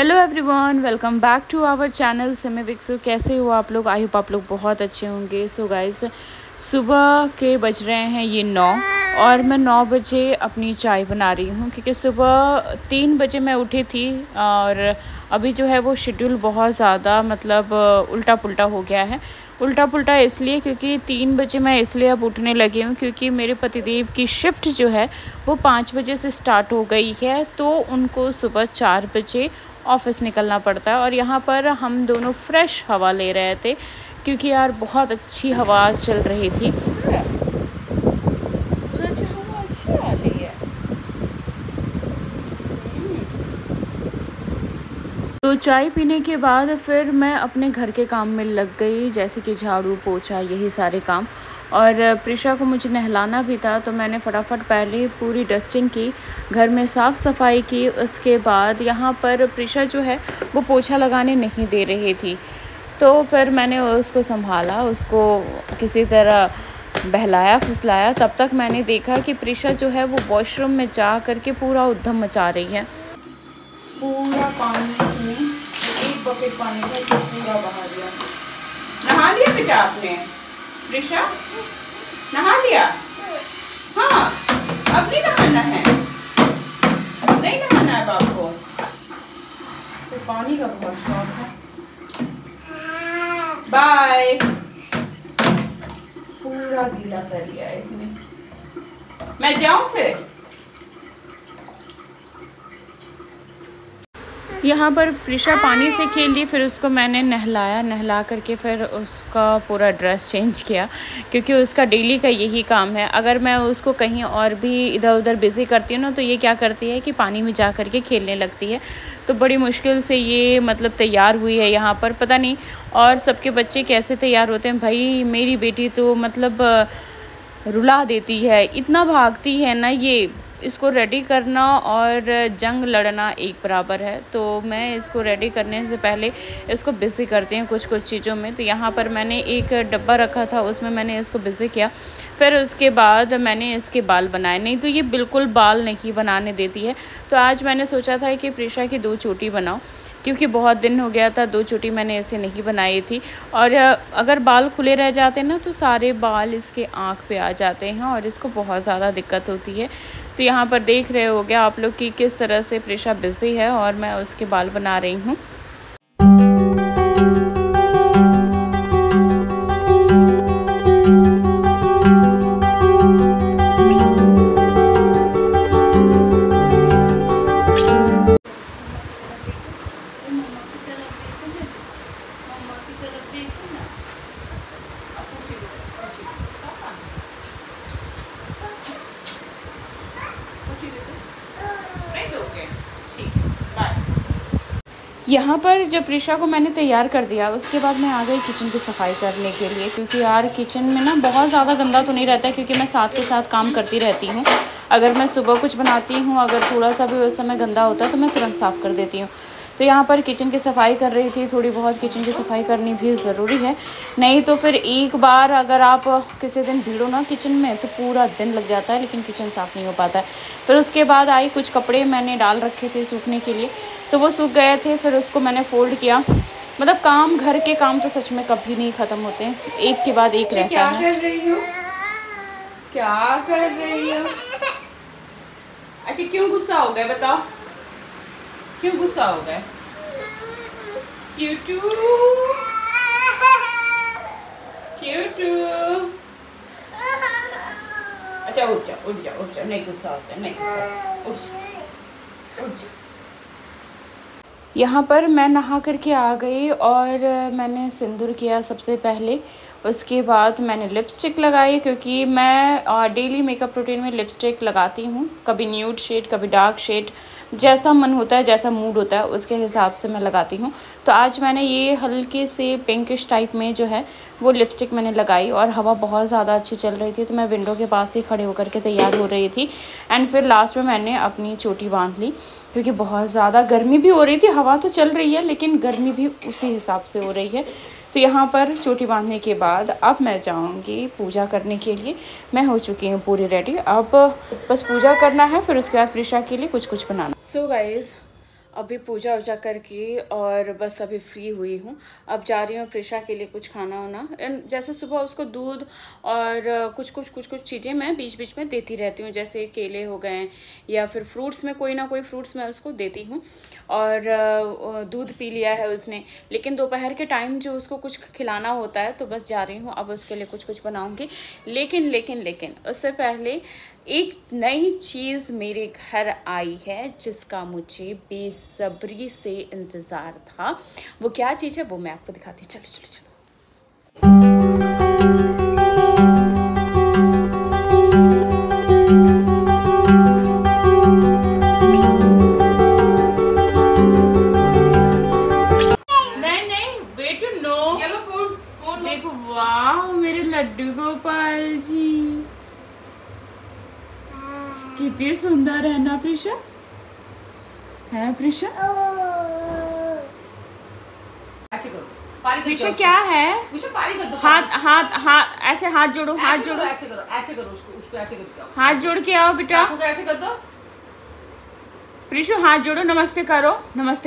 Hello everyone, welcome back to our channel सिमी विक्सो। कैसे हो आप लोग? आई होप आप लोग बहुत अच्छे होंगे। सो गाइस, सुबह के बज रहे हैं ये 9 और मैं 9 बजे अपनी चाय बना रही हूँ क्योंकि सुबह 3 बजे मैं उठी थी और अभी जो है वो शेड्यूल बहुत ज़्यादा मतलब उल्टा पुल्टा हो गया है। उल्टा पुल्टा इसलिए क्योंकि 3 बजे मैं इसलिए अब उठने लगी हूँ क्योंकि मेरे पतिदेव की शिफ्ट जो है वो 5 बजे से स्टार्ट हो गई है, तो उनको सुबह 4 बजे ऑफ़िस निकलना पड़ता है। और यहाँ पर हम दोनों फ्रेश हवा ले रहे थे क्योंकि यार बहुत अच्छी हवा चल रही थी। तो चाय पीने के बाद फिर मैं अपने घर के काम में लग गई, जैसे कि झाड़ू पोछा यही सारे काम। और प्रिशा को मुझे नहलाना भी था, तो मैंने फटाफट पहले पूरी डस्टिंग की, घर में साफ़ सफाई की। उसके बाद यहाँ पर प्रिशा जो है वो पोछा लगाने नहीं दे रही थी, तो फिर मैंने उसको संभाला, उसको किसी तरह बहलाया फुसलाया। तब तक मैंने देखा कि प्रिशा जो है वो वॉशरूम में जा कर के पूरा उद्यम मचा रही है। पूरा पानी इसमें, एक बकेट पानी का इसको पूरा बहा दिया। नहा लिया बेटा आपने? प्रिशा नहा लिया? हाँ, अब नहीं नहाना है, नहीं नहाना है बाप को, तो पानी का बहुत शौक है। बाय। पूरा गीला कर लिया है इसने। मैं जाऊं फिर? यहाँ पर प्रिशा पानी से खेल ली, फिर उसको मैंने नहला करके फिर उसका पूरा ड्रेस चेंज किया क्योंकि उसका डेली का यही काम है। अगर मैं उसको कहीं और भी इधर उधर बिज़ी करती हूँ ना, तो ये क्या करती है कि पानी में जा कर के खेलने लगती है। तो बड़ी मुश्किल से ये मतलब तैयार हुई है यहाँ पर, पता नहीं और सबके बच्चे कैसे तैयार होते हैं भाई। मेरी बेटी तो मतलब रुला देती है, इतना भागती है ना ये। इसको रेडी करना और जंग लड़ना एक बराबर है, तो मैं इसको रेडी करने से पहले इसको बिज़ी करती हूँ कुछ चीज़ों में। तो यहाँ पर मैंने एक डब्बा रखा था, उसमें मैंने इसको बिज़ी किया। फिर उसके बाद मैंने इसके बाल बनाए, नहीं तो ये बिल्कुल बाल नहीं बनाने देती है। तो आज मैंने सोचा था कि प्रिशा की 2 चोटी बनाऊँ क्योंकि बहुत दिन हो गया था 2 चोटी मैंने ऐसे नहीं बनाई थी। और अगर बाल खुले रह जाते हैं ना, तो सारे बाल इसके आँख पे आ जाते हैं और इसको बहुत ज़्यादा दिक्कत होती है। तो यहाँ पर देख रहे होगे आप लोग कि किस तरह से प्रिशा बिज़ी है और मैं उसके बाल बना रही हूँ। यहाँ पर जब प्रिशा को मैंने तैयार कर दिया, उसके बाद मैं आ गई किचन की सफाई करने के लिए क्योंकि यार किचन में ना बहुत ज़्यादा गंदा तो नहीं रहता है क्योंकि मैं साथ के साथ काम करती रहती हूँ। अगर मैं सुबह कुछ बनाती हूँ, अगर थोड़ा सा भी उस समय गंदा होता है तो मैं तुरंत साफ़ कर देती हूँ। तो यहाँ पर किचन की सफाई कर रही थी। थोड़ी बहुत किचन की सफाई करनी भी ज़रूरी है, नहीं तो फिर एक बार अगर आप किसी दिन भीड़ो ना किचन में तो पूरा दिन लग जाता है, लेकिन किचन साफ़ नहीं हो पाता है। फिर उसके बाद आई, कुछ कपड़े मैंने डाल रखे थे सूखने के लिए, तो वो सूख गए थे। फिर उसको मैंने फ़ोल्ड किया। मतलब काम, घर के काम तो सच में कभी नहीं ख़त्म होते हैं, एक के बाद एक रहता है। क्या कर रही हो? क्या कर रही हो? अच्छा, क्यों गुस्सा हो गए बताओ? क्यों गुस्सा हो गए? क्यूटू क्यूटू। अच्छा उठ जा उठ जा उठ जा, नहीं गुस्सा होता है, नहीं गुस्सा, उठ जा। यहाँ पर मैं नहा करके आ गई और मैंने सिंदूर किया सबसे पहले। उसके बाद मैंने लिपस्टिक लगाई क्योंकि मैं डेली मेकअप रूटीन में लिपस्टिक लगाती हूँ, कभी न्यूड शेड कभी डार्क शेड, जैसा मन होता है जैसा मूड होता है उसके हिसाब से मैं लगाती हूँ। तो आज मैंने ये हल्के से पिंकिश टाइप में जो है वो लिपस्टिक मैंने लगाई और हवा बहुत ज़्यादा अच्छी चल रही थी, तो मैं विंडो के पास ही खड़े होकर के तैयार हो रही थी। एंड फिर लास्ट में मैंने अपनी चोटी बांध ली क्योंकि बहुत ज़्यादा गर्मी भी हो रही थी। हवा तो चल रही है लेकिन गर्मी भी उसी हिसाब से हो रही है। तो यहाँ पर चोटी बांधने के बाद अब मैं जाऊँगी पूजा करने के लिए। मैं हो चुकी हूँ पूरी रेडी, अब बस पूजा करना है, फिर उसके बाद प्रिशा के लिए कुछ बनाना। सो गाइज़, अभी पूजा वूजा करके और बस अभी फ्री हुई हूँ। अब जा रही हूँ प्रिशा के लिए कुछ खाना वाना, जैसे सुबह उसको दूध और कुछ चीज़ें मैं बीच बीच में देती रहती हूँ, जैसे केले हो गए या फिर फ्रूट्स में कोई ना कोई फ्रूट्स मैं उसको देती हूँ। और दूध पी लिया है उसने, लेकिन दोपहर के टाइम जो उसको कुछ खिलाना होता है तो बस जा रही हूँ अब उसके लिए कुछ बनाऊँगी। लेकिन उससे पहले एक नई चीज़ मेरे घर आई है जिसका मुझे बेसब्री से इंतज़ार था। वो क्या चीज़ है वो मैं आपको दिखाती हूँ। चलो चलो चलो। नहीं वेट नो, फोन देखो। वाह मेरे लड्डू गोपाल जी कितनी सुंदर है ना प्रिशा, है प्रिशा? प्रिशा क्या है? हाथ ऐसे हाथ जोड़ो, हाथ जोड़ो, ऐसे करो उसको ऐसे करो, हाथ जोड़ के आओ बेटा, ऐसे कर दो। प्रिशु हाथ जोड़ो, नमस्ते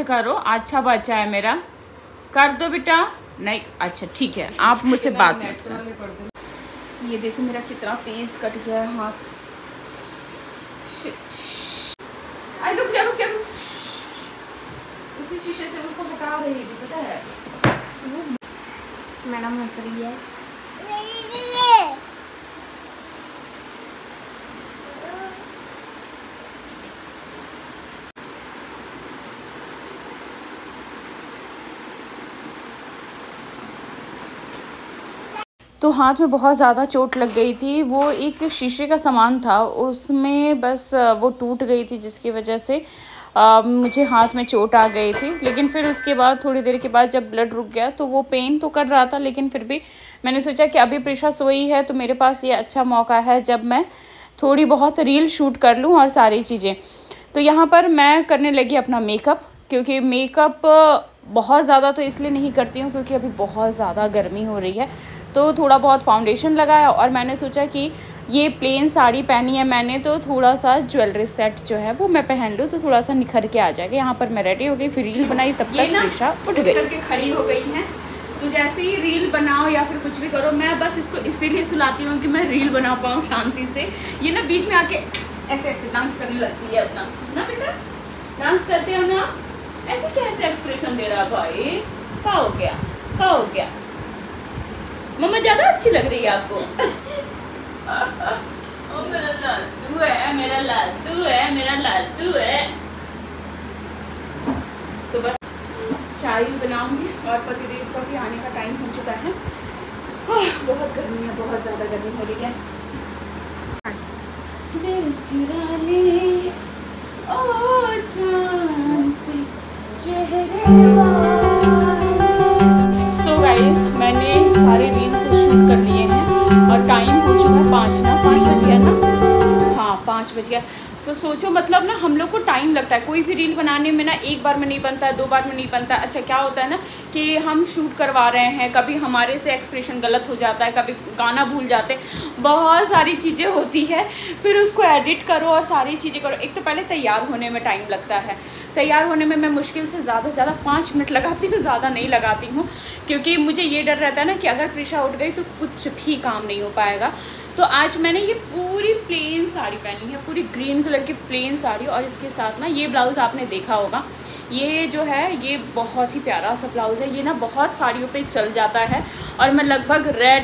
करो। अच्छा बच्चा है मेरा, कर दो बेटा। नहीं अच्छा ठीक है, आप मुझसे बात मत करो। ये देखो मेरा कितना तेज कट गया है हाथ। रुक जा। उसी शीशे से उसको हटा रही थी, पता है? मैडम हंस रही है। तो हाथ में बहुत ज़्यादा चोट लग गई थी। वो एक शीशे का सामान था, उसमें बस वो टूट गई थी, जिसकी वजह से मुझे हाथ में चोट आ गई थी। लेकिन फिर उसके बाद थोड़ी देर के बाद जब ब्लड रुक गया तो वो पेन तो कर रहा था, लेकिन फिर भी मैंने सोचा कि अभी प्रिशा सोई है तो मेरे पास ये अच्छा मौका है जब मैं थोड़ी बहुत रील शूट कर लूँ और सारी चीज़ें। तो यहाँ पर मैं करने लगी अपना मेकअप, क्योंकि मेकअप बहुत ज़्यादा तो इसलिए नहीं करती हूँ क्योंकि अभी बहुत ज़्यादा गर्मी हो रही है। तो थोड़ा बहुत फाउंडेशन लगाया और मैंने सोचा कि ये प्लेन साड़ी पहनी है मैंने, तो थोड़ा सा ज्वेलरी सेट जो है वो मैं पहन लूँ तो थोड़ा सा निखर के आ जाएगा। यहाँ पर मैं रेडी हो गई, फिर रील बनाई, तब तक प्रिशा उठ गई करके खड़ी हो गई हैं। तो जैसे ही रील बनाओ या फिर कुछ भी करो, मैं बस इसको इसीलिए सुलाती हूँ कि मैं रील बना पाऊँ शांति से। ये ना बीच में आके ऐसे ऐसे डांस करने लगती है अपना, ना बेटा डांस करते हो ना, ऐसे कैसे एक्सप्रेशन दे रहा भाई? क्या हो गया? मम्मा ज़्यादा अच्छी लग रही है आपको? ओ मेरा लाडू है। तो बस चाय बनाऊंगी और पतिदेव का भी आने का टाइम हो चुका है। बहुत गर्मी है, बहुत ज़्यादा गर्मी हो रही है। दिल चुरा ले ओ जान से चेहरे। सो गाइस मैंने सारे रील्स शूट कर लिए हैं और टाइम हो चुका है 5 बज गया ना, हाँ 5 बज गया। तो सोचो मतलब ना हम लोग को टाइम लगता है कोई भी रील बनाने में ना, एक बार में नहीं बनता है, 2 बार में नहीं बनता है। अच्छा क्या होता है ना कि हम शूट करवा रहे हैं, कभी हमारे से एक्सप्रेशन गलत हो जाता है, कभी गाना भूल जाते हैं, बहुत सारी चीज़ें होती है। फिर उसको एडिट करो और सारी चीज़ें करो। एक तो पहले तैयार होने में टाइम लगता है, तैयार होने में मैं मुश्किल से ज़्यादा से ज़्यादा 5 मिनट लगाती हूँ, ज़्यादा नहीं लगाती हूँ, क्योंकि मुझे ये डर रहता है ना कि अगर प्रिशा उठ गई तो कुछ भी काम नहीं हो पाएगा। तो आज मैंने ये पूरी प्लेन साड़ी पहनी है, पूरी ग्रीन कलर की प्लेन साड़ी, और इसके साथ ना ये ब्लाउज़ आपने देखा होगा, ये जो है ये बहुत ही प्यारा सा ब्लाउज़ है। ये ना बहुत साड़ियों पे चल जाता है और मैं लगभग रेड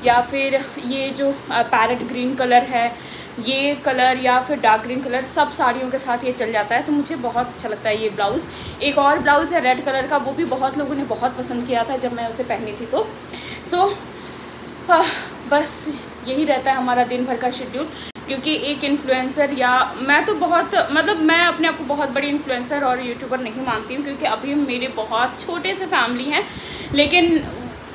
या फिर ये जो पैरेट ग्रीन कलर है, ये कलर या फिर डार्क ग्रीन कलर, सब साड़ियों के साथ ये चल जाता है। तो मुझे बहुत अच्छा लगता है ये ब्लाउज़। एक और ब्लाउज़ है रेड कलर का, वो भी बहुत लोगों ने बहुत पसंद किया था जब मैं उसे पहनी थी। तो बस यही रहता है हमारा दिन भर का शेड्यूल, क्योंकि एक इन्फ्लुएंसर या मैं तो बहुत मतलब मैं अपने आप को बहुत बड़ी इन्फ्लुएंसर और यूट्यूबर नहीं मानती हूँ, क्योंकि अभी मेरे बहुत छोटे से फैमिली हैं। लेकिन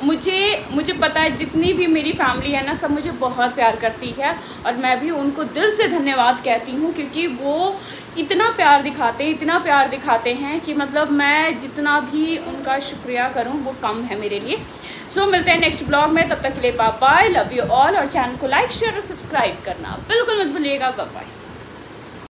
मुझे पता है जितनी भी मेरी फैमिली है ना, सब मुझे बहुत प्यार करती है और मैं भी उनको दिल से धन्यवाद कहती हूँ, क्योंकि वो इतना प्यार दिखाते हैं कि मतलब मैं जितना भी उनका शुक्रिया करूँ वो कम है मेरे लिए। सो मिलते हैं नेक्स्ट ब्लॉग में, तब तक के लिए bye bye, love you all. और चैनल को लाइक शेयर और सब्सक्राइब करना बिल्कुल मत भूलिएगा। Bye bye.